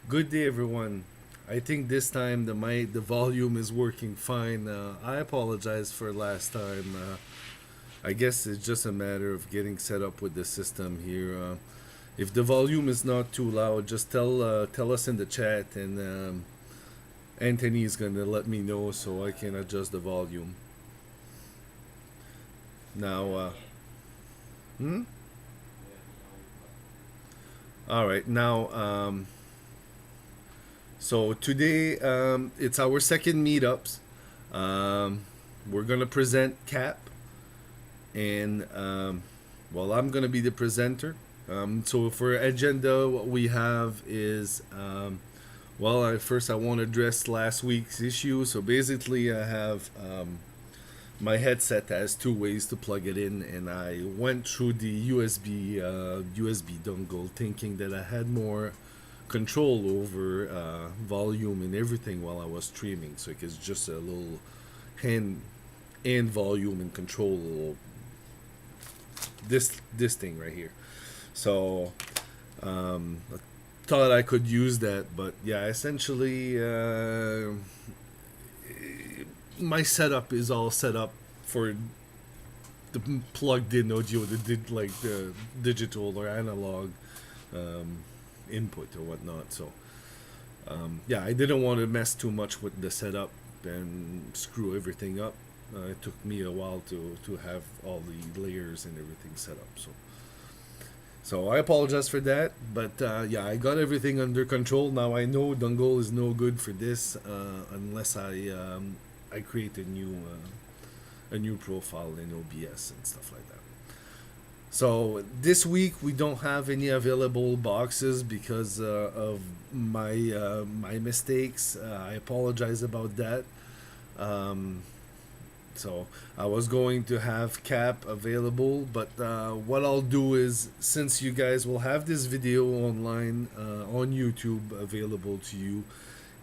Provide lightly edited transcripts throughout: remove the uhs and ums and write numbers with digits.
Good day, everyone. I think this time the volume is working fine. I apologize for last time. I guess it's just a matter of getting set up with the system here. If the volume is not too loud, just tell us in the chat, and Anthony is gonna let me know so I can adjust the volume. Now, hmm? All right. Now, so today it's our second meetups. Um, we're gonna present Cap, and well, I'm gonna be the presenter. So for agenda, what we have is well, first I want to address last week's issue. So basically, I have my headset has two ways to plug it in, and I went through the USB dongle, thinking that I had more control over volume and everything while I was streaming. So it's just a little hand and volume and control this thing right here. So I thought I could use that, but yeah, essentially my setup is all set up for the plugged in audio, like the digital or analog um, input or whatnot. So yeah, I didn't want to mess too much with the setup and screw everything up. It took me a while to have all the layers and everything set up. So I apologize for that, but yeah, I got everything under control. Now I know Dungle is no good for this unless I create a new profile in OBS and stuff like that. So this week we don't have any available boxes because of my mistakes. I apologize about that. Um, so I was going to have Cap available, but what I'll do is, since you guys will have this video online on YouTube available to you,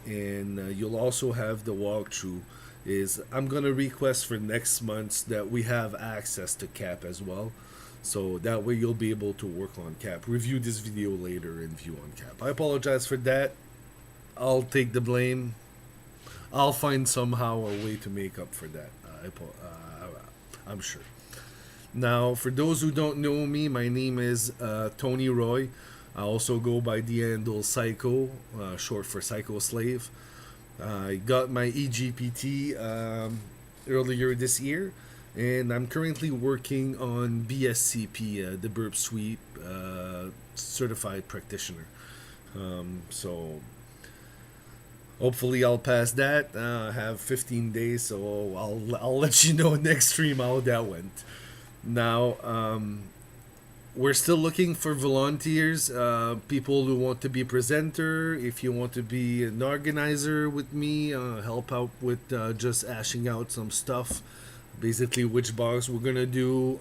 and you'll also have the walkthrough, is I'm gonna request for next month that we have access to Cap as well. So that way you'll be able to work on Cap, review this video later, and view on Cap. I apologize for that. I'll take the blame. I'll find somehow a way to make up for that. I'm sure. Now, for those who don't know me, my name is Tony Roy. I also go by the handle cyco, short for Psycho Slave. I got my EGPT earlier this year, and I'm currently working on BSCP, the Burp Sweep Certified Practitioner. So hopefully I'll pass that. I have 15 days, so I'll let you know next stream how that went. Now, we're still looking for volunteers, people who want to be presenter. If you want to be an organizer with me, help out with just hashing out some stuff. Basically, which box we're gonna do.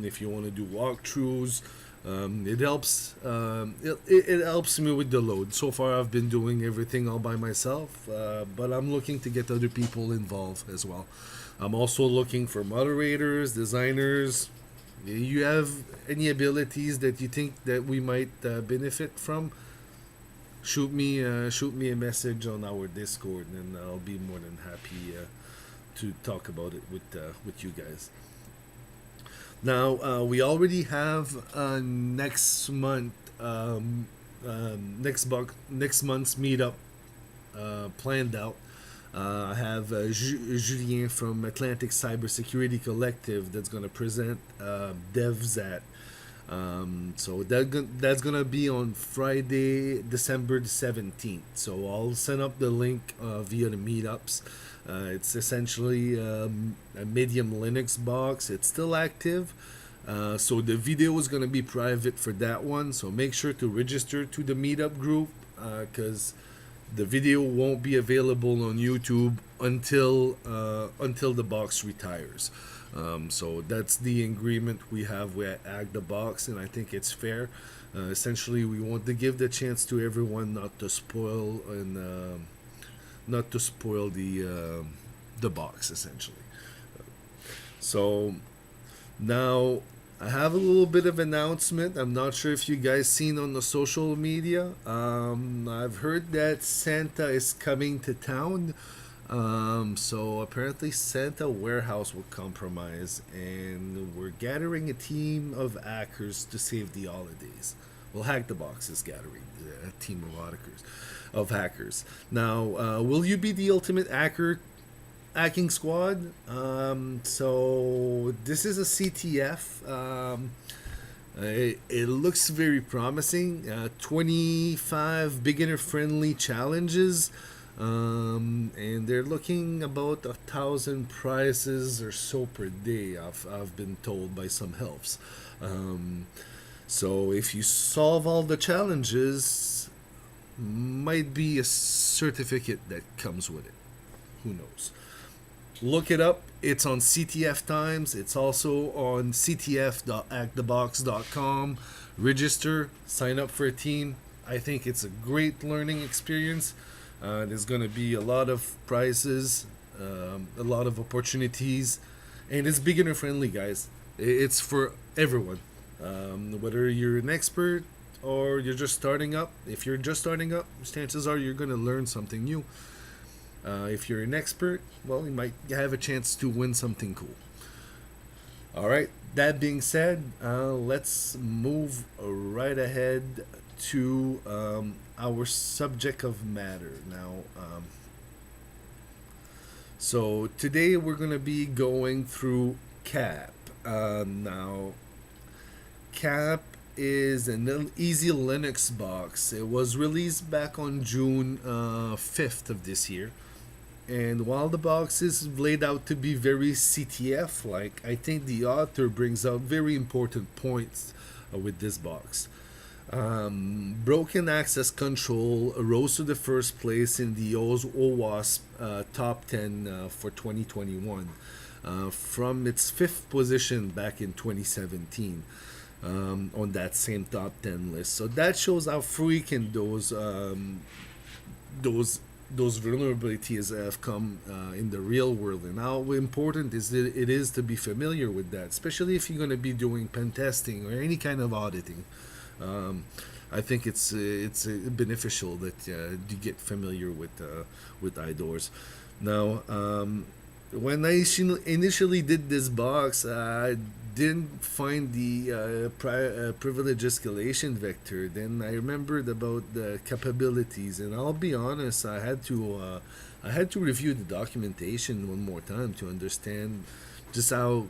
If you want to do walkthroughs, it helps. It helps me with the load. So far, I've been doing everything all by myself, but I'm looking to get other people involved as well. I'm also looking for moderators, designers. You have any abilities that you think that we might benefit from? Shoot me a message on our Discord, and I'll be more than happy to talk about it with you guys. Now we already have next month next month's meetup planned out. I have Julien from Atlantic Cybersecurity Collective that's going to present DevZat. So that's going to be on Friday, December the 17th. So I'll send up the link via the meetups. It's essentially a medium Linux box. It's still active. So the video is going to be private for that one. So make sure to register to the meetup group because the video won't be available on YouTube until the box retires. So that's the agreement we have with HackTheBox, and I think it's fair. Essentially, we want to give the chance to everyone not to spoil the box essentially. So now I have a little bit of announcement. I'm not sure if you guys seen on the social media. I've heard that Santa is coming to town. So apparently Santa warehouse will compromise, and we're gathering a team of hackers to save the holidays. Well, Hack the Box is gathering a team of hackers. Now, will you be the ultimate hacking squad? So this is a CTF. It looks very promising. 25 beginner-friendly challenges, and they're looking about 1,000 prizes or so per day. I've been told by some helps. Um, so if you solve all the challenges, might be a certificate that comes with it. Who knows? Look it up. It's on CTF Times. It's also on ctf.hackthebox.com. Register, sign up for a team. I think it's a great learning experience. There's going to be a lot of prizes, a lot of opportunities, and it's beginner friendly, guys. It's for everyone. Whether you're an expert or you're just starting up. If you're just starting up, chances are you're going to learn something new. If you're an expert, well, you might have a chance to win something cool. All right, that being said, let's move right ahead to our subject of matter. Now, so today we're going to be going through CAP. Now, CAP is an easy Linux box. It was released back on June 5th of this year. And while the box is laid out to be very CTF like, I think the author brings out very important points with this box. Broken access control rose to the first place in the OWASP top 10 for 2021 from its fifth position back in 2017 on that same top 10 list. So that shows how freaking those vulnerabilities have come in the real world, and how important it is to be familiar with that, especially if you're going to be doing pen testing or any kind of auditing. I think it's beneficial that you get familiar with IDORs. Now, when I initially did this box, I didn't find the privilege escalation vector. Then I remembered about the capabilities, and I'll be honest, I had to review the documentation one more time to understand just how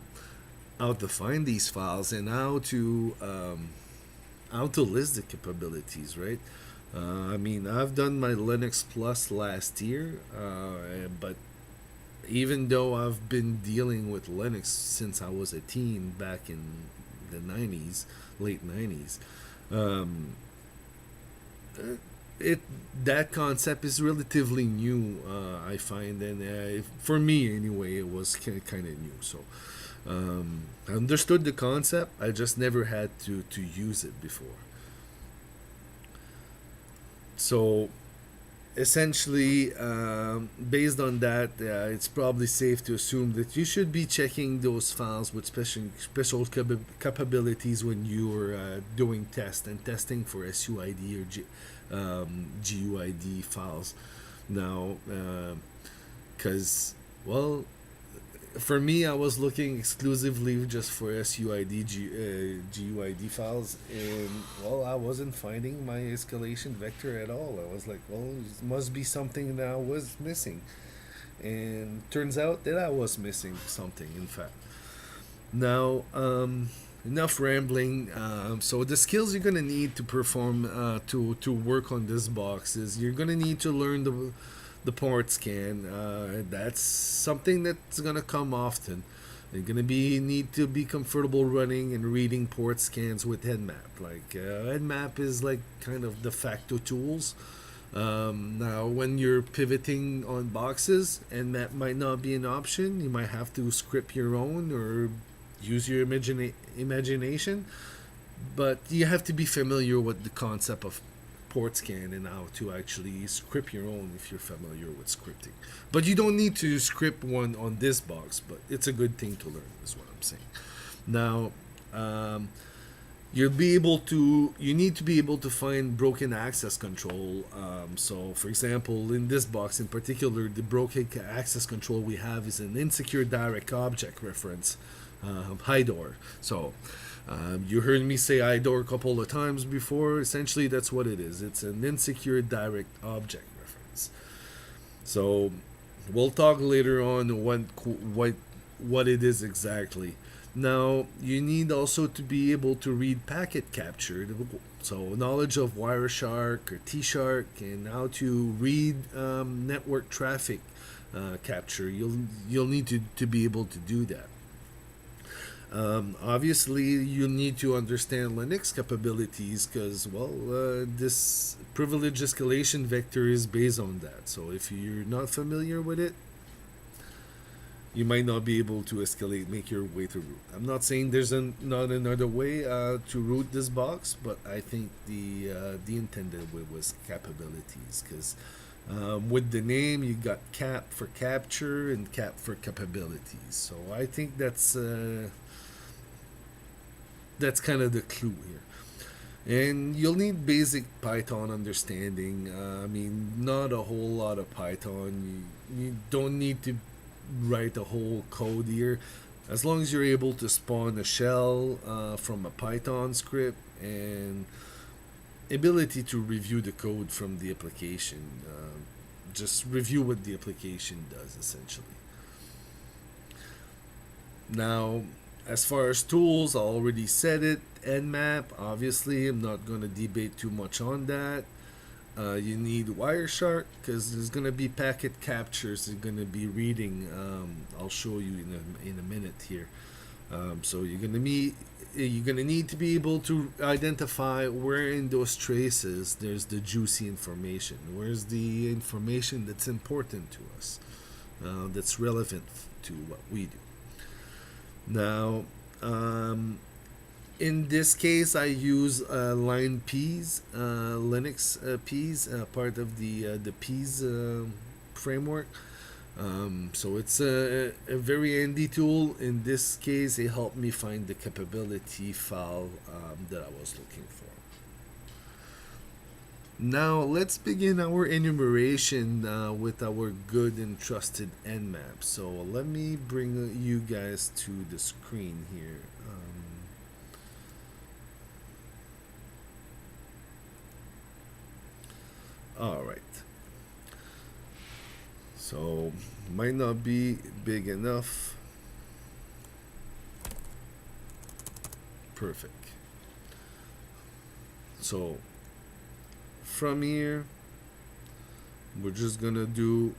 to find these files and how to list the capabilities, right? I mean, I've done my Linux Plus last year, but even though I've been dealing with Linux since I was a teen back in the 90s, late 90s, that concept is relatively new, I find, and for me anyway, it was kind of new. So I understood the concept, I just never had to use it before. So essentially, based on that, it's probably safe to assume that you should be checking those files with special capabilities when you're doing testing for SUID or GUID files. Now, because well, for me, I was looking exclusively just for SUID GUID files, and well, I wasn't finding my escalation vector at all. I was like, well, it must be something that I was missing, and turns out that I was missing something, in fact. Now, enough rambling. So the skills you're gonna need to perform to work on this box is you're gonna need to learn the port scan. That's something that's gonna come often. You're gonna need to be comfortable running and reading port scans with Nmap. Like Nmap is like kind of de facto tools. Now, when you're pivoting on boxes, Nmap might not be an option. You might have to script your own or use your imagination. But you have to be familiar with the concept of port scan and how to actually script your own if you're familiar with scripting. But you don't need to script one on this box, but it's a good thing to learn, is what I'm saying. Now, Um, you need to be able to find broken access control. So for example, in this box in particular, the broken access control we have is an insecure direct object reference, HIDOR. So you heard me say IDOR a couple of times before. Essentially, that's what it is. It's an insecure direct object reference. So we'll talk later on what it is exactly. Now you need also to be able to read packet capture. So knowledge of Wireshark or T-Shark and how to read network traffic capture. You'll need to be able to do that. Obviously, you need to understand Linux capabilities because, well, this privilege escalation vector is based on that. So if you're not familiar with it, you might not be able to escalate, make your way to root. I'm not saying there's not another way to root this box, but I think the intended way was capabilities because with the name you got cap for capture and cap for capabilities. So I think that's kind of the clue here. And you'll need basic Python understanding. I mean, not a whole lot of Python. You don't need to write a whole code here. As long as you're able to spawn a shell from a Python script and ability to review the code from the application. Just review what the application does, essentially. Now, as far as tools, I already said it. Nmap, obviously, I'm not going to debate too much on that. You need Wireshark because there's going to be packet captures. They're going to be reading. I'll show you in a minute here. So you're going to need to be able to identify where in those traces there's the juicy information. Where's the information that's important to us, that's relevant to what we do. Now, in this case, I use line P's, Linux P's, part of the P's framework. So it's a very handy tool. In this case, it helped me find the capability file that I was looking for. Now let's begin our enumeration with our good and trusted Nmap. So let me bring you guys to the screen here. All right. So might not be big enough. Perfect. So from here, we're just gonna do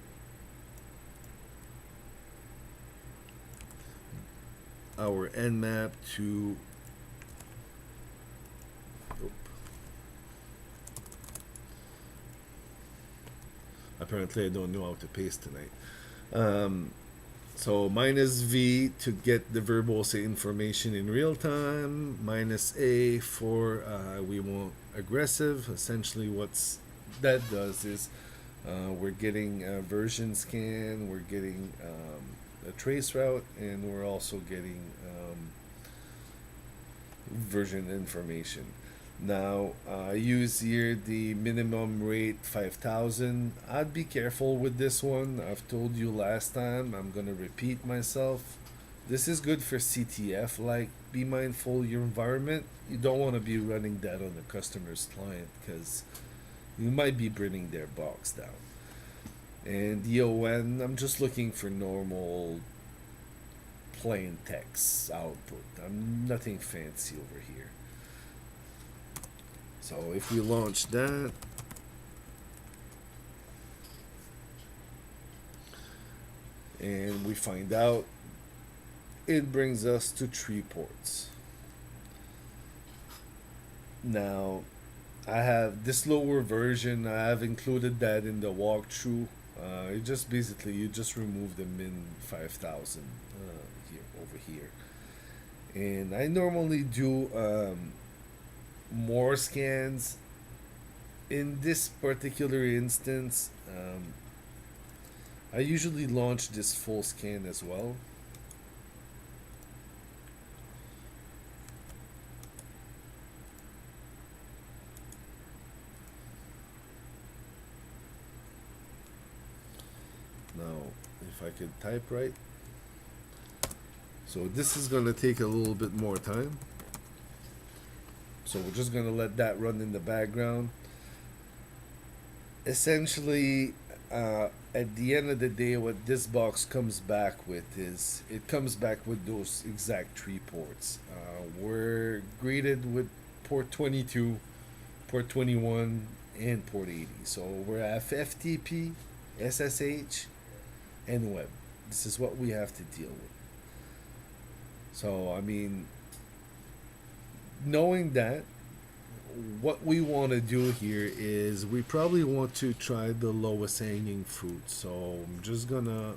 our Nmap to apparently I don't know how to paste tonight. So minus V to get the verbose information in real time, minus A for we want aggressive. Essentially what's that does is we're getting a version scan, we're getting a trace route, and we're also getting version information. Now, I use here the minimum rate 5,000. I'd be careful with this one. I've told you last time, I'm gonna repeat myself. This is good for CTF, like be mindful of your environment. You don't want to be running that on the customer's client because you might be bringing their box down. And DON, I'm just looking for normal plain text output. I'm nothing fancy over here. So if we launch that, and we find out, it brings us to 3 ports. Now, I have this lower version, I have included that in the walkthrough. It just basically, you just remove the min 5,000 here, over here. And I normally do more scans. In this particular instance, I usually launch this full scan as well. Now, if I could type right. So this is going to take a little bit more time. So we're just going to let that run in the background. Essentially, at the end of the day, what this box comes back with is it comes back with those exact 3 ports. We're greeted with port 22, port 21, and port 80. So we're at FTP, SSH, and web. This is what we have to deal with. So, I mean, knowing that, what we want to do here is we probably want to try the lowest hanging fruit. So I'm just gonna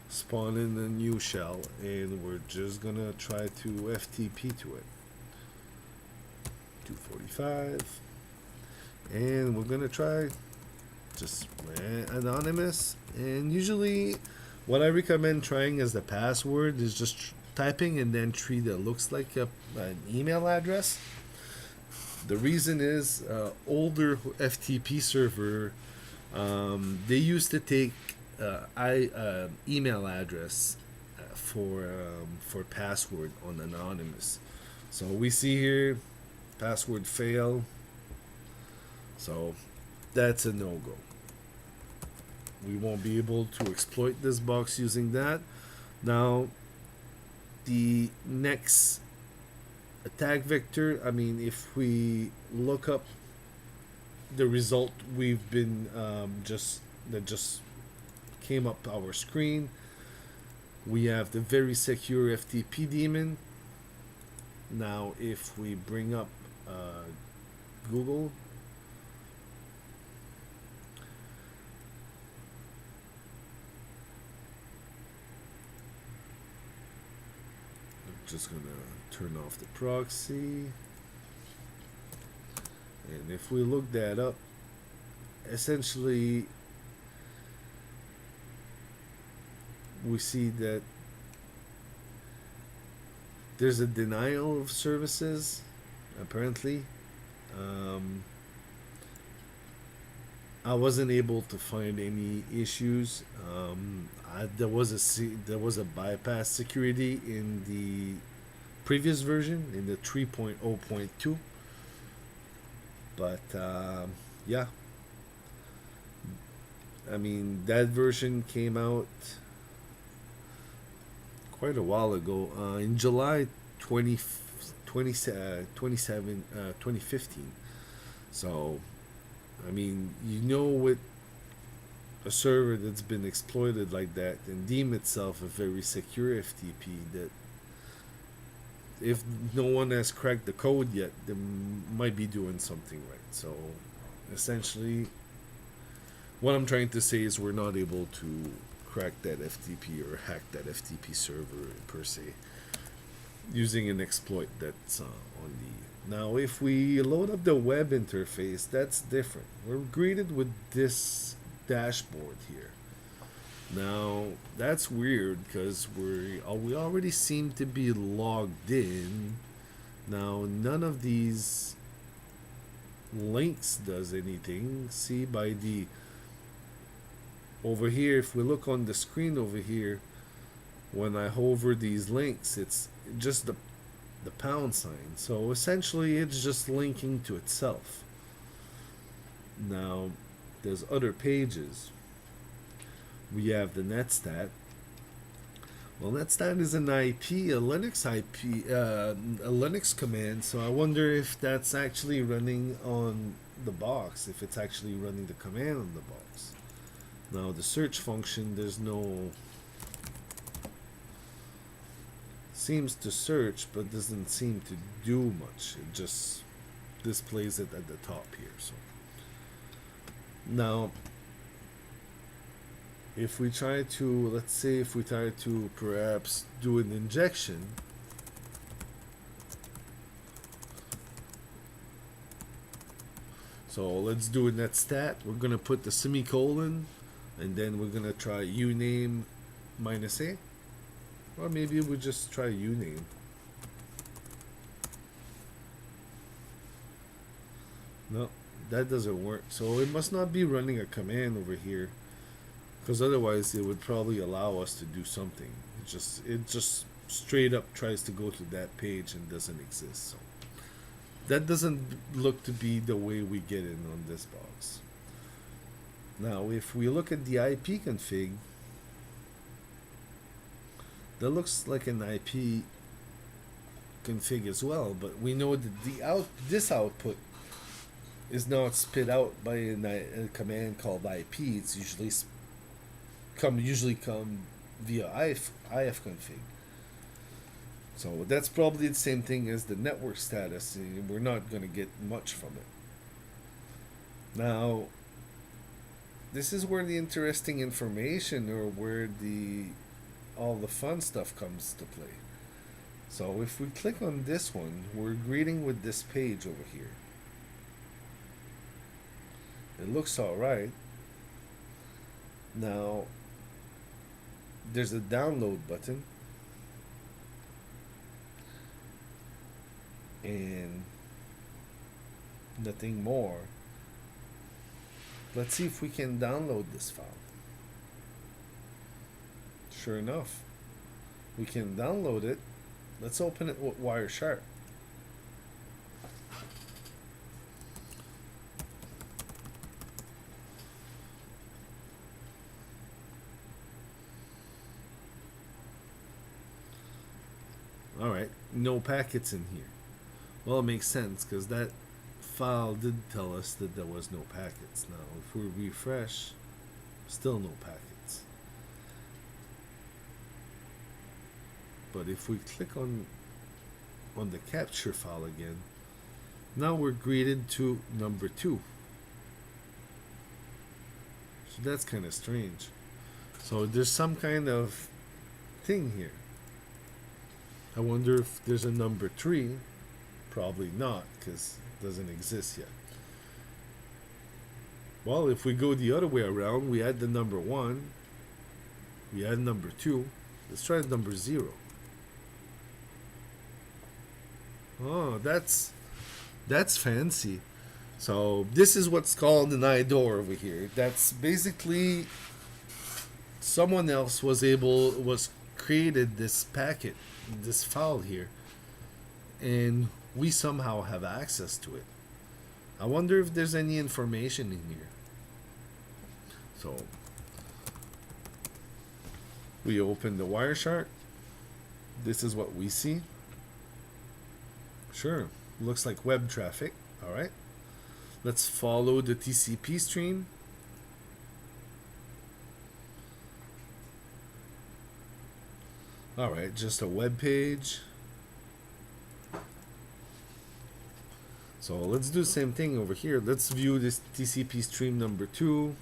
spawn in a new shell and we're just gonna try to FTP to it. 245, and we're gonna try just anonymous. And usually what I recommend trying as the password is just typing and then tree that looks like an email address. The reason is older FTP server, they used to take email address for password on anonymous. So we see here password fail. So that's a no-go. We won't be able to exploit this box using that. Now, the next attack vector, I mean, if we look up the result we've been that just came up our screen, we have the very secure FTP daemon. Now if we bring up Google, I'm just gonna turn off the proxy, and if we look that up, essentially we see that there's a denial of services apparently. I wasn't able to find any issues. There was a bypass security in the previous version, in the 3.0.2, but yeah, I mean, that version came out quite a while ago, in July 2015. So I mean, with a server that's been exploited like that and deem itself a very secure FTP, that if no one has cracked the code yet, they might be doing something right. So essentially, what I'm trying to say is we're not able to crack that FTP or hack that FTP server per se using an exploit that's on the. Now, if we load up the web interface, that's different. We're greeted with this dashboard here. Now, that's weird because we already seem to be logged in. Now, none of these links does anything. See, by the over here, if we look on the screen over here, when I hover these links, it's just the pound sign. So essentially it's just linking to itself. Now there's other pages. We have the netstat. Well, netstat is an IP, a Linux IP, a Linux command. So I wonder if that's actually running on the box, if it's actually running the command on the box. Now the search function, there's no, seems to search but doesn't seem to do much. It just displays it at the top here. So now if we try to, let's say if we try to perhaps do an injection, so let's do a netstat. We're gonna put the semicolon and then we're gonna try uname -a. Or maybe we just try uname. No, that doesn't work. So it must not be running a command over here. because otherwise it would probably allow us to do something. It just straight up tries to go to that page and doesn't exist. So that doesn't look to be the way we get in on this box. Now, if we look at the IP config, that looks like an IP config as well, but we know that this output is not spit out by a command called IP. It's usually come via IF config. So that's probably the same thing as the network status. We're not going to get much from it. Now, this is where the interesting information, or where all the fun stuff comes to play. So if we click on this one, we're greeting with this page over here. It looks alright. Now, there's a download button. And nothing more. Let's see if we can download this file. Sure enough, we can download it. Let's open it with Wireshark. Alright, no packets in here. Well, it makes sense, because that file did tell us that there was no packets. Now, if we refresh, still no packets. But if we click on the capture file again, now we're greeted to number 2. So that's kind of strange. So there's some kind of thing here. I wonder if there's a number 3. Probably not, because it doesn't exist yet. Well, if we go the other way around, we add the number 1, we add number 2. Let's try number 0. Oh, that's fancy. So this is what's called an IDOR over here. That's basically someone else was created this packet, this file here, and we somehow have access to it. I wonder if there's any information in here. So we open the Wireshark. This is what we see. Sure, looks like web traffic. All right, let's follow the TCP stream. All right, just a web page. So let's do the same thing over here. Let's view this TCP stream number 2.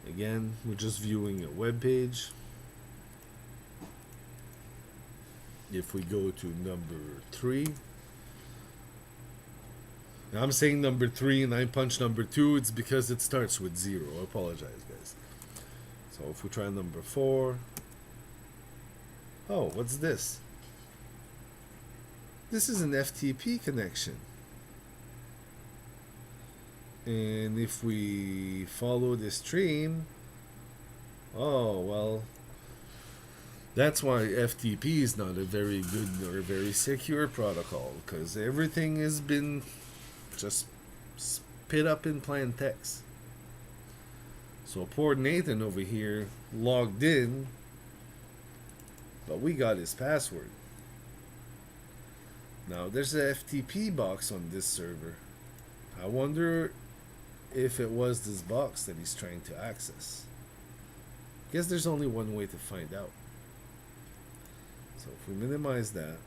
Again, we're just viewing a web page. If we go to number 3, now I'm saying number 3 and I punch number 2, it's because it starts with 0. I apologize, guys. So if we try number 4, oh, what's this? This is an FTP connection. And if we follow this stream, oh, well, that's why FTP is not a very good or very secure protocol, because everything has been just spit up in plain text. So poor Nathan over here logged in, but we got his password. Now there's a FTP box on this server. I wonder if it was this box that he's trying to access. Guess there's only one way to find out. So if we minimize that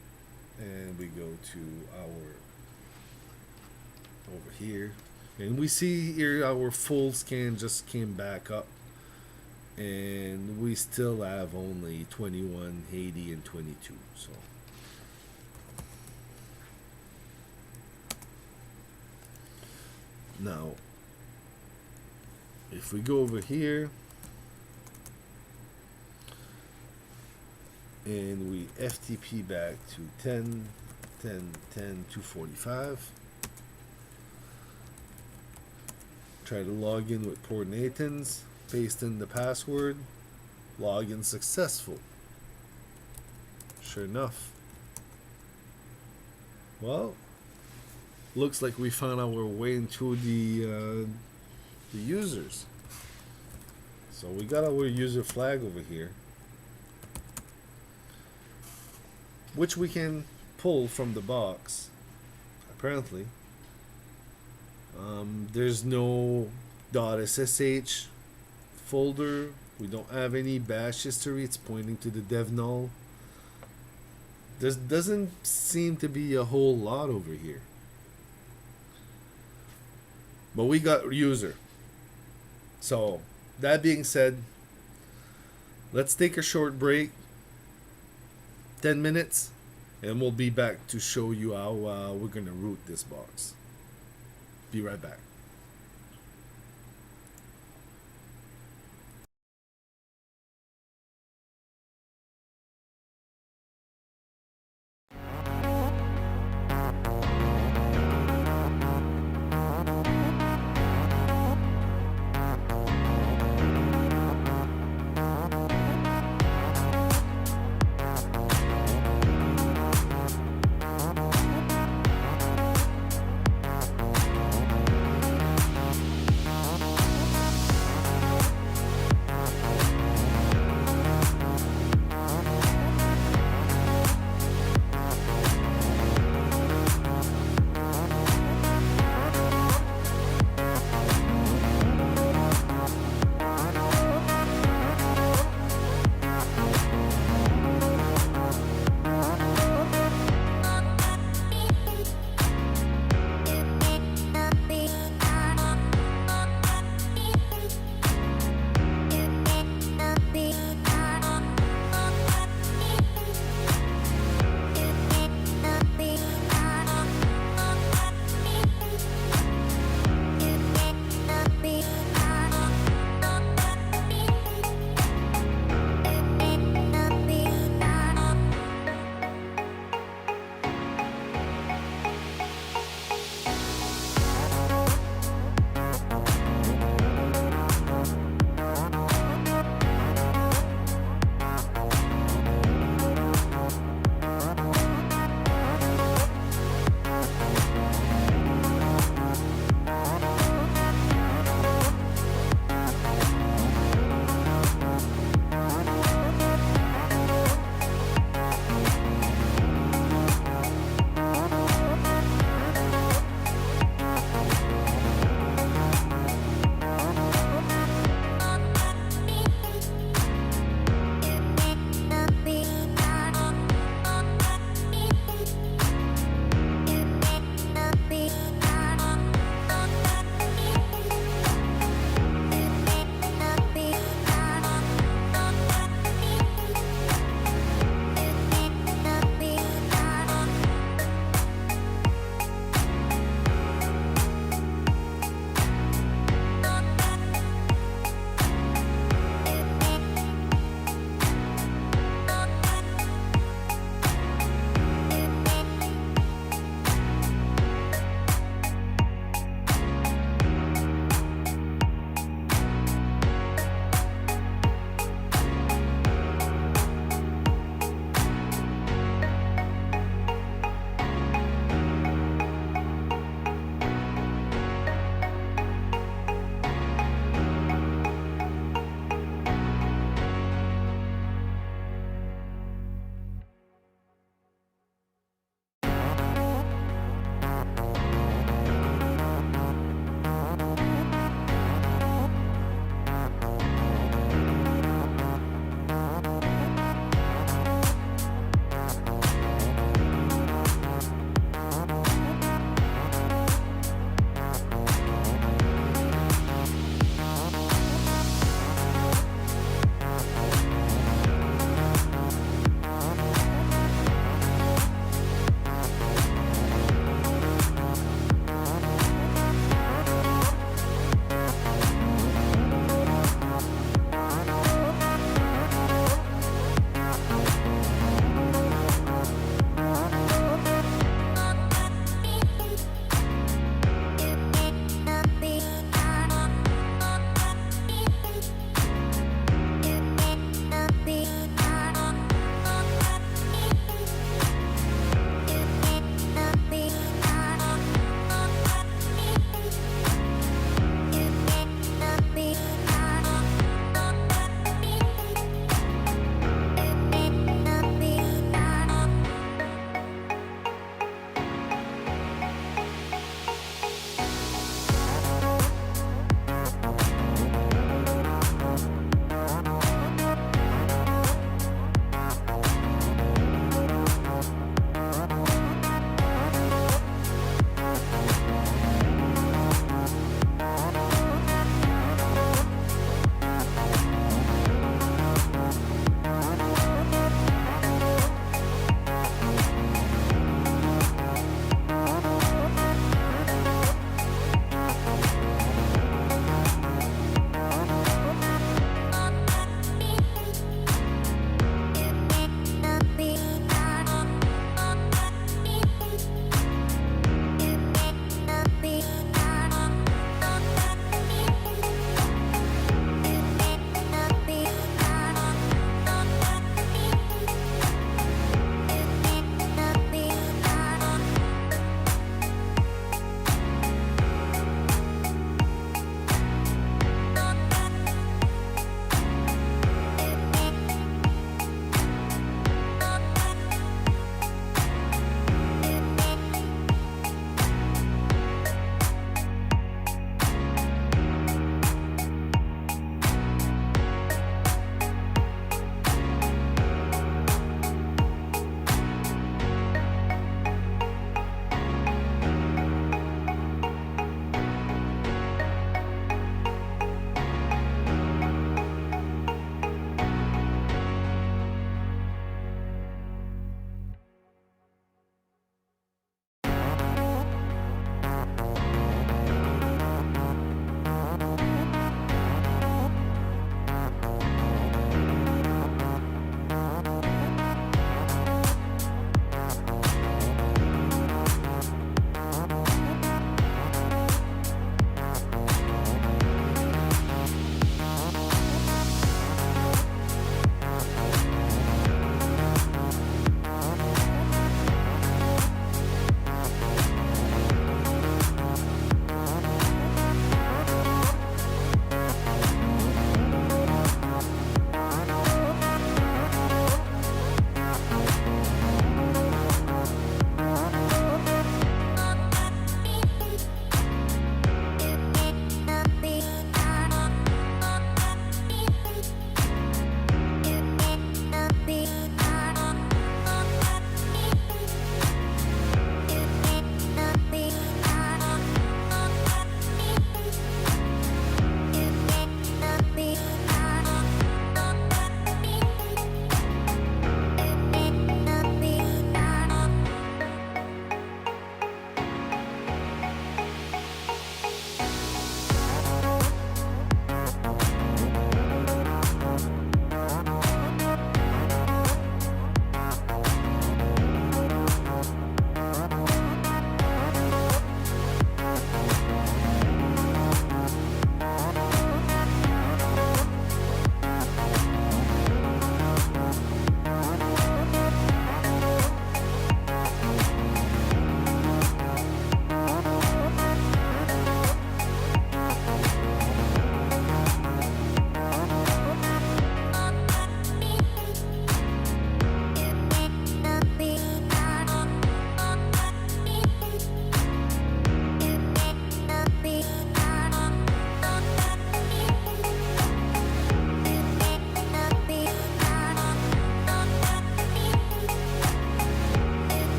and we go to our over here, and we see here our full scan just came back up, and we still have only 21, 80, and 22. So now if we go over here and we FTP back to 10, 10, 10, 245, Try to log in with Port Nathan's. Paste in the password. Login successful. Sure enough. Well, looks like we found our way into the users. So we got our user flag over here, which we can pull from the box. Apparently, there's no .ssh folder. We don't have any bash history. It's pointing to the dev null. There doesn't seem to be a whole lot over here. But we got user. So, that being said, let's take a short break. 10 minutes. And we'll be back to show you how we're going to root this box. Be right back.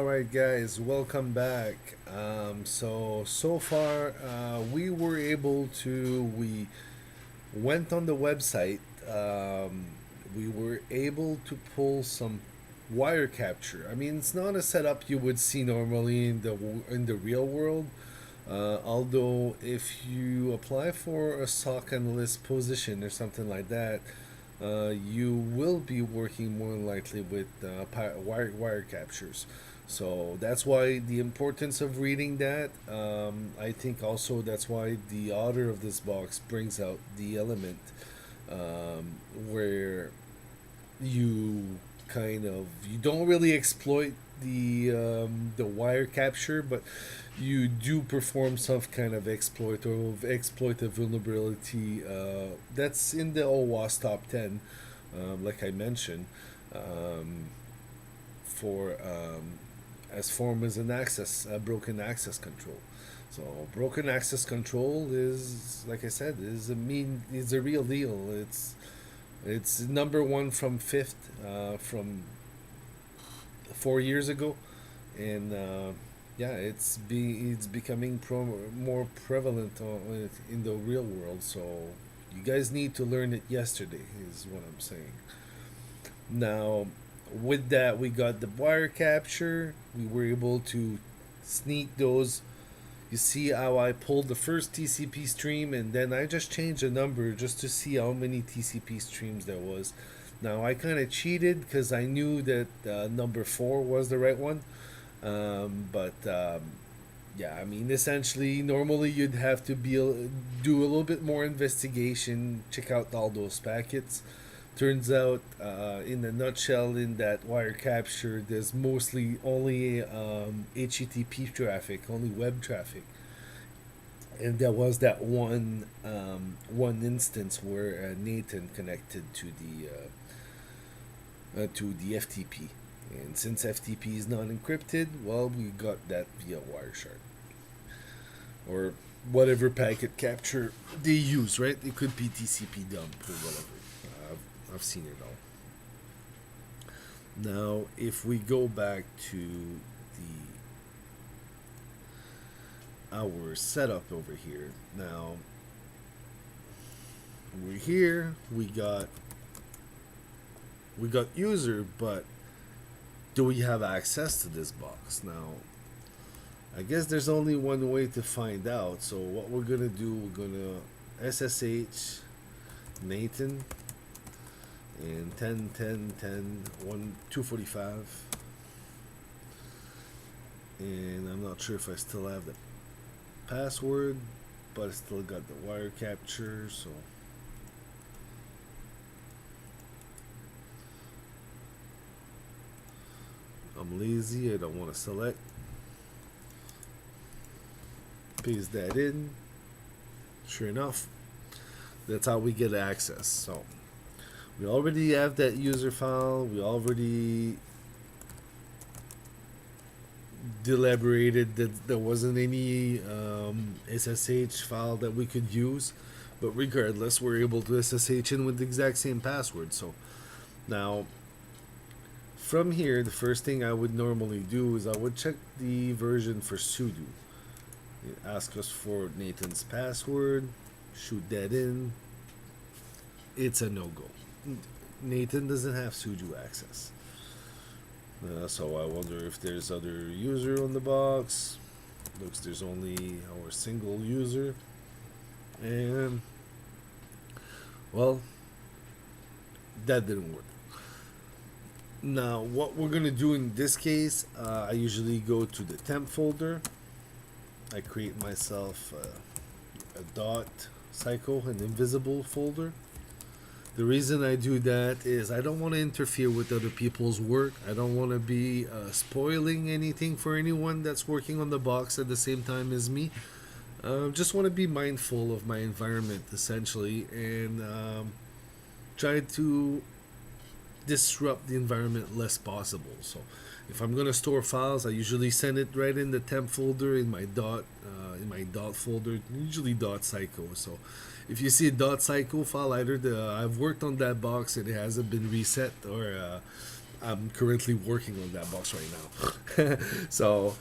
All right, guys, welcome back. So far, we were able to. We went on the website. We were able to pull some wire capture. I mean, it's not a setup you would see normally in the real world. Although, if you apply for a SOC analyst position or something like that, you will be working more than likely with wire captures. So that's why the importance of reading that. I think also that's why the author of this box brings out the element where you you don't really exploit the wire capture, but you do perform some kind of exploit a vulnerability that's in the OWASP top 10, like I mentioned, um, for as form as an broken access control. So broken access control is, like I said, is a real deal. It's number one from fifth from 4 years ago, and yeah, it's becoming more prevalent in the real world. So you guys need to learn it yesterday, is what I'm saying. Now, with that, we got the wire capture. We were able to sneak those. You see how I pulled the first TCP stream, and then I just changed the number just to see how many TCP streams there was. Now I kind of cheated because I knew that number 4 was the right one, but yeah, I mean, essentially, normally you'd have to do a little bit more investigation, check out all those packets. Turns out, in a nutshell, in that wire capture, there's mostly only HTTP traffic, only web traffic, and there was that one instance where Nathan connected to the FTP, and since FTP is not encrypted, well, we got that via Wireshark or whatever packet capture they use, right? It could be TCP dump or whatever. I've seen it all. Now, if we go back to our setup over here, now we're here. We got user, but do we have access to this box? Now, I guess there's only one way to find out. So what we're gonna do, we're gonna SSH Nathan and 10 10 10 1 245, and I'm not sure if I still have the password, but I still got the wire capture. So I'm lazy, I don't want to select. Paste that in. Sure enough, that's how we get access. So we already have that user file. We already deliberated that there wasn't any SSH file that we could use. But regardless, we're able to SSH in with the exact same password. So now, from here, the first thing I would normally do is I would check the version for sudo. It asks us for Nathan's password. Shoot that in. It's a no-go. Nathan doesn't have sudo access. So I wonder if there's other user on the box. Looks there's only our single user. And, well, that didn't work. Now, what we're going to do in this case, I usually go to the temp folder. I create myself a dot cyco, an invisible folder. The reason I do that is I don't want to interfere with other people's work. I don't want to be spoiling anything for anyone that's working on the box at the same time as me. Just want to be mindful of my environment, essentially, and try to disrupt the environment less possible. So if I'm going to store files, I usually send it right in the temp folder in my dot folder, usually .cyco. So if you see a .cyco file, either I've worked on that box and it hasn't been reset, or I'm currently working on that box right now. So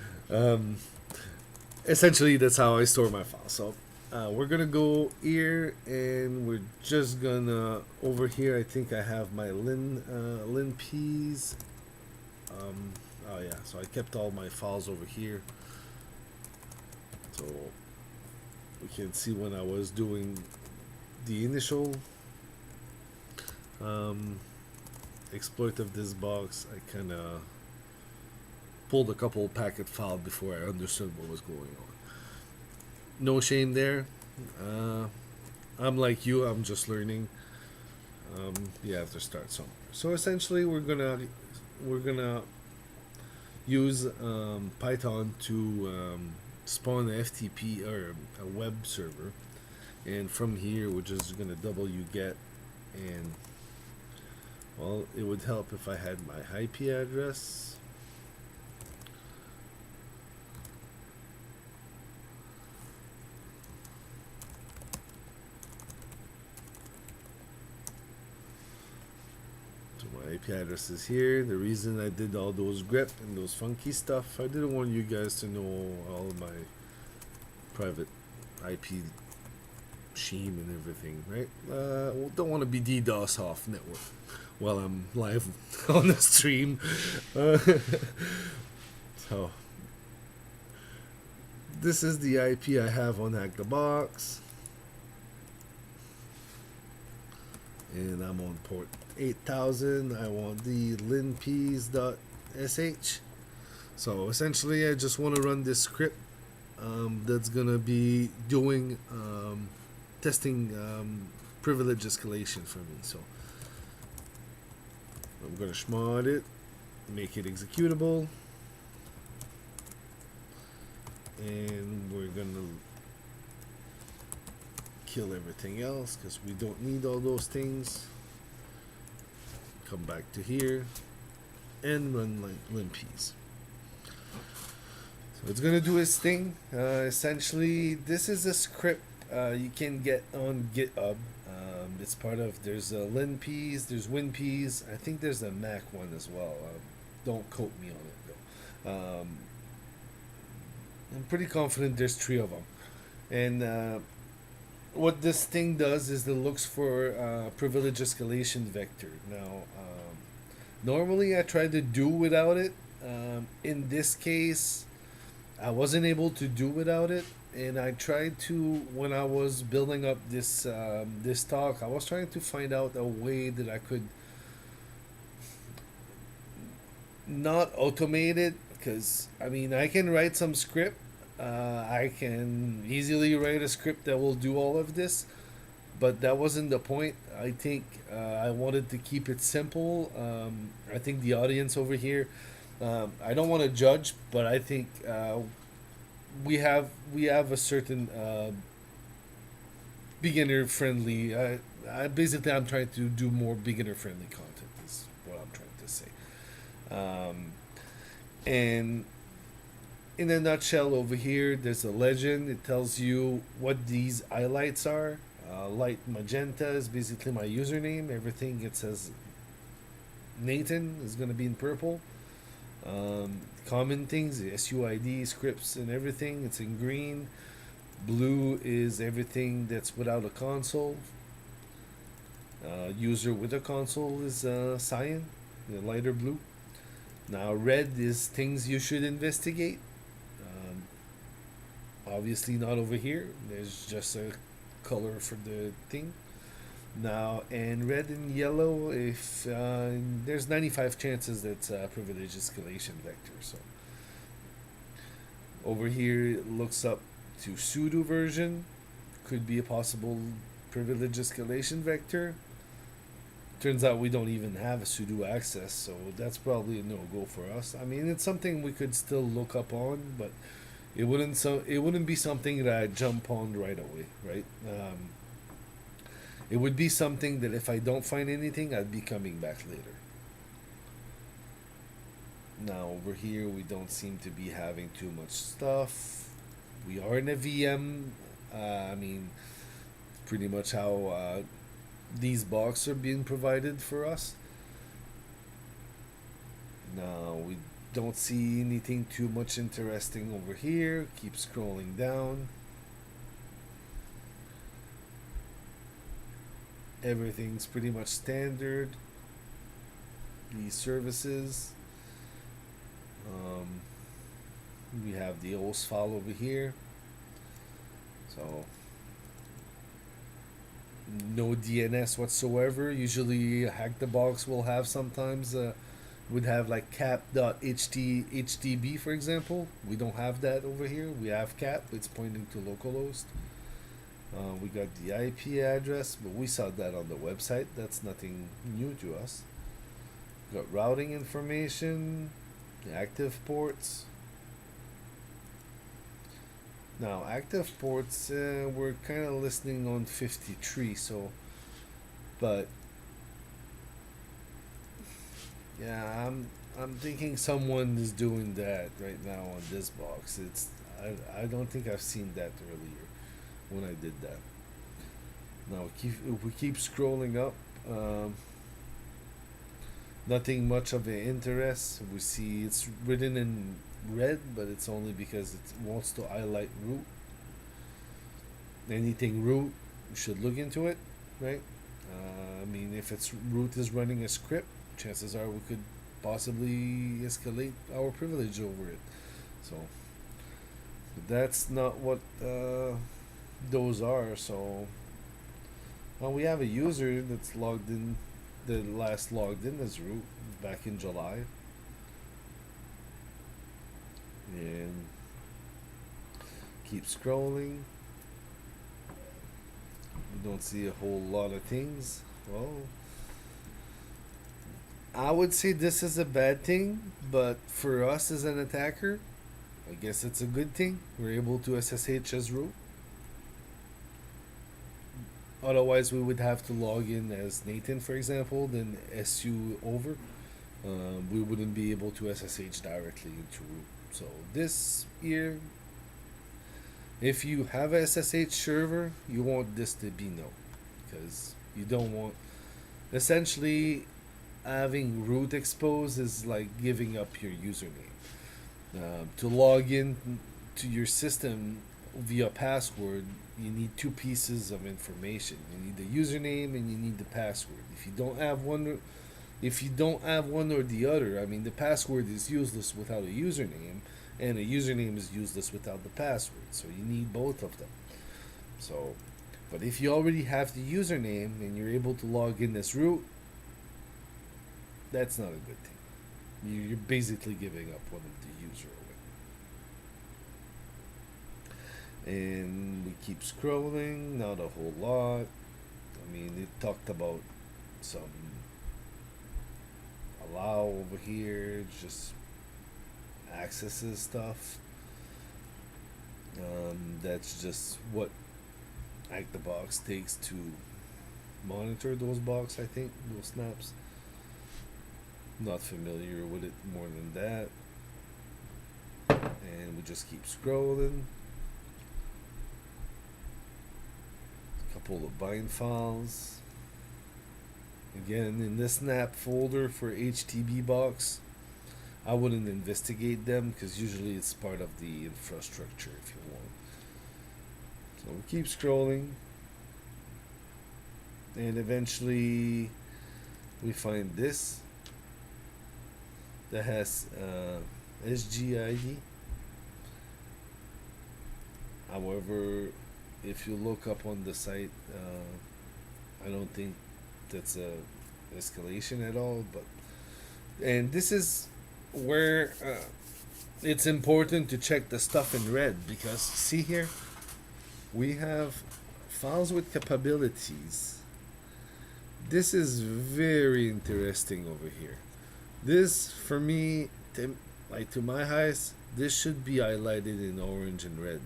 essentially, that's how I store my files. So we're gonna go here, and we're just gonna over here. I think I have my lin peas. Oh yeah, so I kept all my files over here. So we can see when I was doing the initial exploit of this box, I kind of pulled a couple packet files before I understood what was going on. No shame there. I'm like you, I'm just learning. You have to start somewhere. So essentially, we're gonna use Python to spawn a FTP or a web server, and from here we're just gonna wget, and well, it would help if I had my IP address. My IP address is here. The reason I did all those grep and those funky stuff, I didn't want you guys to know all of my private IP scheme and everything, right? Don't want to be DDoS off network while I'm live on the stream. So this is the IP I have on HackTheBox, and I'm on port 8000. I want the linpeas.sh. So essentially, I just want to run this script that's gonna be doing testing privilege escalation for me. So I'm gonna chmod it, make it executable, and we're gonna kill everything else because we don't need all those things. Come back to here and run like linpeas. So it's gonna do its thing. Essentially, this is a script you can get on GitHub. It's part of, there's linpeas, there's winpeas. I think there's a Mac one as well. Don't quote me on it though. I'm pretty confident there's 3 of them. And what this thing does is it looks for privilege escalation vector. Now, normally I try to do without it. In this case, I wasn't able to do without it, and I tried to, when I was building up this this talk, I was trying to find out a way that I could not automate it, because I mean I can write some script. I can easily write a script that will do all of this, but that wasn't the point. I think I wanted to keep it simple. I think the audience over here, I don't want to judge, but I think we have a certain beginner friendly. Basically, I'm trying to do more beginner friendly content. Is what I'm trying to say. And in a nutshell, over here, there's a legend. It tells you what these highlights are. Light magenta is basically my username. Everything it says Nathan is going to be in purple. Common things, SUID, scripts, and everything, it's in green. Blue is everything that's without a console. User with a console is cyan, the lighter blue. Now red is things you should investigate. Obviously not over here. There's just a color for the thing. Now, and red and yellow, if there's 95 chances that's a privilege escalation vector. So over here it looks up to sudo version, could be a possible privilege escalation vector. Turns out we don't even have a sudo access, so that's probably a no-go for us. I mean, it's something we could still look up on, but it wouldn't be something that I jump on right away, right? It would be something that if I don't find anything, I'd be coming back later. Now over here, we don't seem to be having too much stuff. We are in a VM. I mean, pretty much how these boxes are being provided for us. Now we don't see anything too much interesting over here. Keep scrolling down. Everything's pretty much standard. These services. Um, we have the OS file over here. So no DNS whatsoever. Usually HackTheBox will have sometimes would have like cap.htb for example. We don't have that over here. We have cap. It's pointing to localhost. We got the IP address, but we saw that on the website. That's nothing new to us. We got routing information, the active ports. Now, active ports, we're kind of listening on 53, so, but yeah, I'm thinking someone is doing that right now on this box. I don't think I've seen that earlier when I did that. Now, if we keep scrolling up, nothing much of an interest. We see it's written in red, but it's only because it wants to highlight root. Anything root, we should look into it, right? I mean, if it's root is running a script, chances are we could possibly escalate our privilege over it. So, but that's not what those are. So, well, we have a user that's logged in. The last logged in as root back in July, and keep scrolling. We don't see a whole lot of things. Well, I would say this is a bad thing, but for us as an attacker, I guess it's a good thing. We're able to SSH as root. Otherwise, we would have to log in as Nathan, for example, then SU over. We wouldn't be able to SSH directly into root. So this here, if you have a SSH server, you want this to be no, because you don't want. Essentially, having root exposed is like giving up your username. To log in to your system via password, you need two pieces of information. You need the username and you need the password. If you don't have one or the other, I mean, the password is useless without a username, and a username is useless without the password. So you need both of them. So, but if you already have the username and you're able to log in as root, that's not a good thing. You're basically giving up one of the user away. And we keep scrolling, not a whole lot. I mean, it talked about some allow over here, just accesses stuff. That's just what HackTheBox takes to monitor those box, I think, those snaps. Not familiar with it more than that. And we just keep scrolling. Couple of bind files. Again, in this snap folder for HTB box, I wouldn't investigate them because usually it's part of the infrastructure if you want. So we keep scrolling, and eventually we find this that has SGID. However, if you look up on the site, I don't think that's a escalation at all. But and this is where it's important to check the stuff in red, because see here, we have files with capabilities. This is very interesting over here. This, for me, to my eyes, this should be highlighted in orange and red.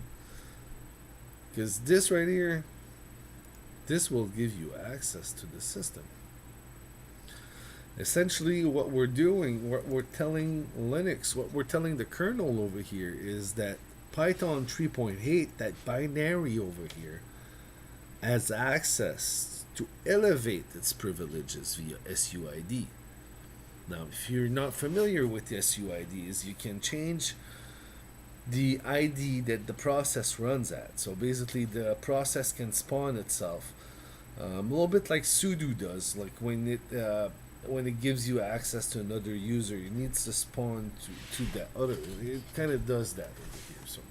Because this right here, this will give you access to the system. Essentially, what we're doing, what we're telling Linux, what we're telling the kernel over here is that Python 3.8, that binary over here, has access to elevate its privileges via SUID. Now, if you're not familiar with SUIDs, you can change the ID that the process runs at. So basically, the process can spawn itself, a little bit like sudo does. Like when it gives you access to another user, it needs to spawn to that other. It kind of does that over here. So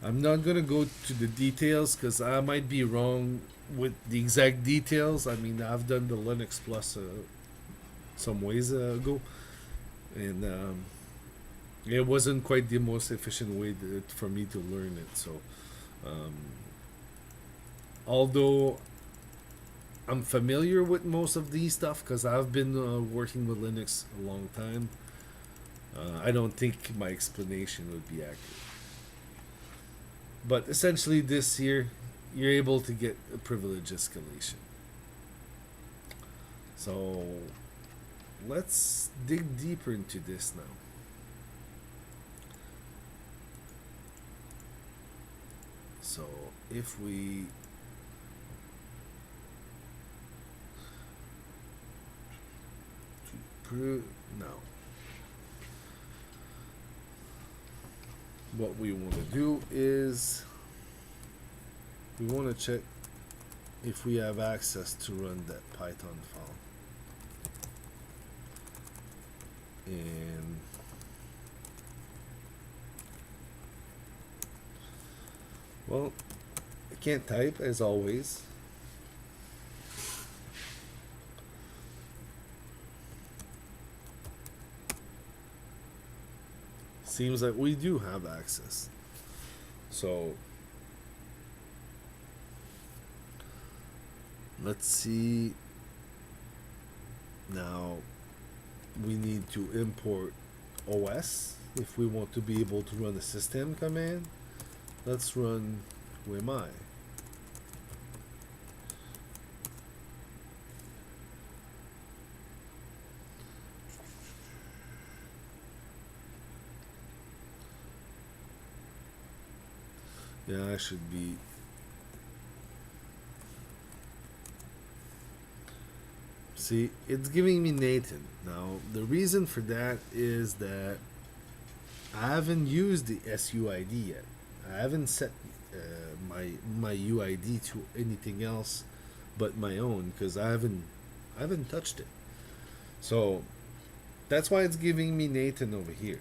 I'm not gonna go to the details because I might be wrong with the exact details. I mean, I've done the Linux Plus some ways ago, and it wasn't quite the most efficient way for me to learn it. So, um, although I'm familiar with most of these stuff because I've been working with Linux a long time, I don't think my explanation would be accurate. But essentially, this here, you're able to get a privilege escalation. So, let's dig deeper into this now. So if we now, what we want to do is we want to check if we have access to run that Python file. And well, I can't type as always. Seems like we do have access. So let's see. Now we need to import OS if we want to be able to run a system command. Let's run who am I? Yeah, I should be. See, it's giving me Nathan. Now, the reason for that is that I haven't used the SUID yet. I haven't set my UID to anything else but my own because I haven't touched it. So that's why it's giving me Nathan over here.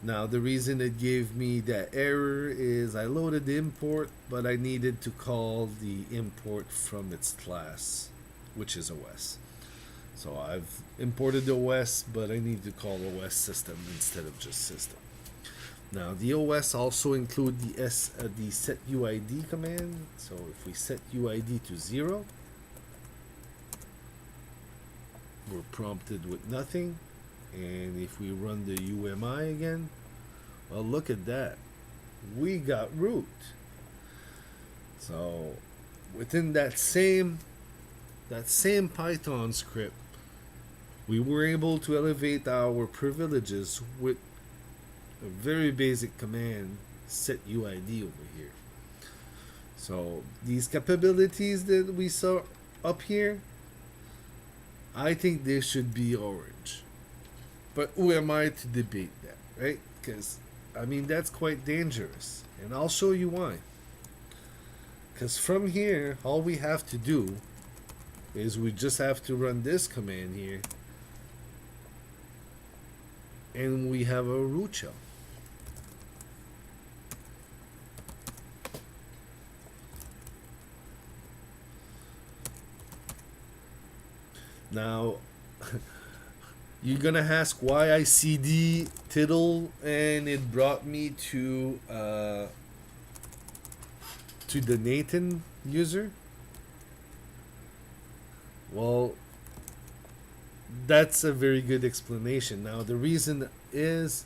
Now the reason it gave me that error is I loaded the import, but I needed to call the import from its class, which is OS. So I've imported the OS, but I need to call OS system instead of just system. Now the OS also include the set UID command. So if we set UID to 0, we're prompted with nothing. And if we run the UMI again, well, look at that. We got root. So within that same Python script, we were able to elevate our privileges with a very basic command, set UID over here. So these capabilities that we saw up here, I think they should be orange. But who am I to debate that, right? Because, I mean, that's quite dangerous. And I'll show you why. Because from here, all we have to do is we just have to run this command here. And we have a root shell. Now, you're gonna ask why I cd tiddle and it brought me to the Nathan user. Well, that's a very good explanation. Now the reason is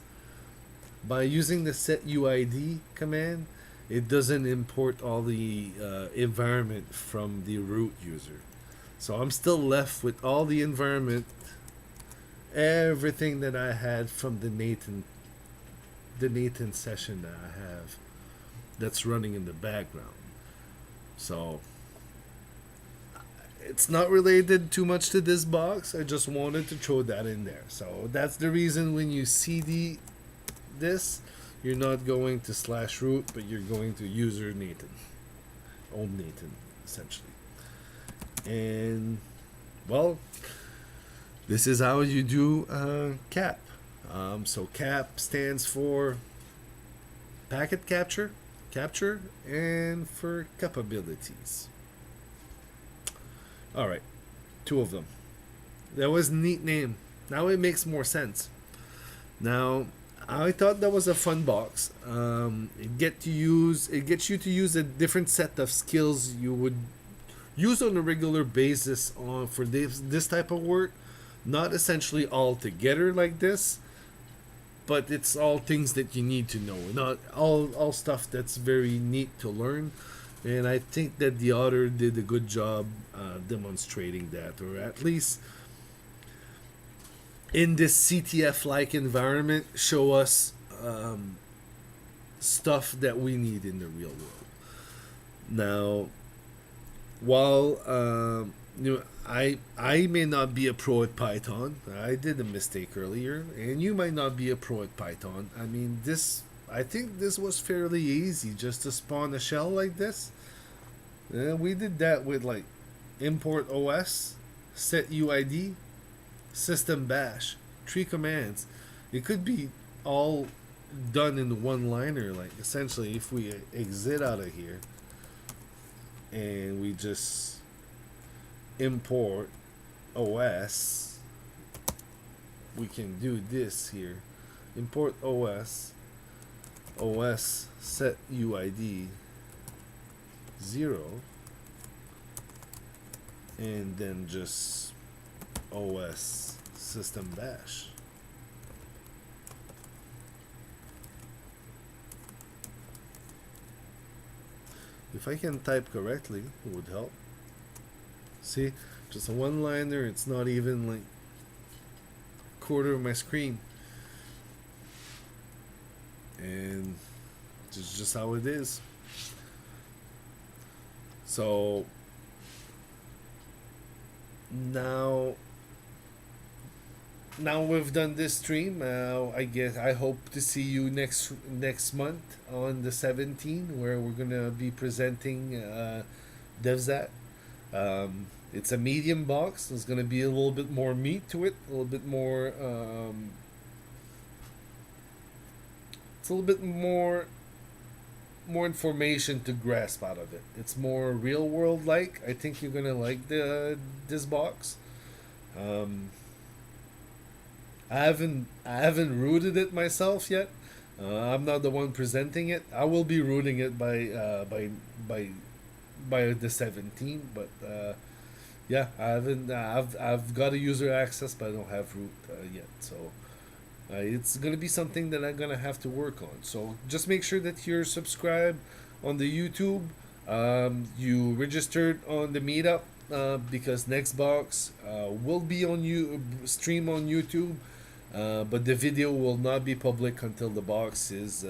by using the set UID command, it doesn't import all the environment from the root user. So I'm still left with all the environment, everything that I had from the Nathan session that I have that's running in the background. So it's not related too much to this box. I just wanted to throw that in there. So that's the reason when you CD this, you're not going to slash root, but you're going to user Nathan, old Nathan, essentially. And well, this is how you do CAP. So CAP stands for packet capture, and for capabilities. All right, two of them. That was a neat name. Now it makes more sense. Now I thought that was a fun box. It gets you to use a different set of skills you would use on a regular basis on for this type of work. Not essentially all together like this, but it's all things that you need to know. Not all stuff that's very neat to learn. And I think that the author did a good job demonstrating that, or at least in this CTF-like environment, show us stuff that we need in the real world. Now, while I may not be a pro at Python, I did a mistake earlier, and you might not be a pro at Python. I mean, I think this was fairly easy just to spawn a shell like this. We did that with like import OS, set UID, system bash, 3 commands. It could be all done in one liner. Like essentially, if we exit out of here and we just import OS, we can do this here. Import OS set UID 0, and then just OS system bash. If I can type correctly, it would help. See, just a one-liner. It's not even like quarter of my screen, and just how it is. So now we've done this stream. I hope to see you next month on the 17th, where we're gonna be presenting DevZat. It's a medium box. There's gonna be a little bit more meat to it, a little bit more. It's a little bit more information to grasp out of it. It's more real world like. I think you're gonna like this box. I haven't rooted it myself yet. I'm not the one presenting it. I will be rooting it by the 17th, but yeah, I haven't. I've got a user access, but I don't have root yet. So it's gonna be something that I'm gonna have to work on. So just make sure that you're subscribed on the YouTube. You registered on the meetup because next box will be on stream on YouTube, but the video will not be public until the box is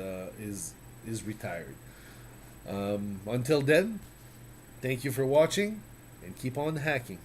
retired. Until then, thank you for watching, and keep on hacking.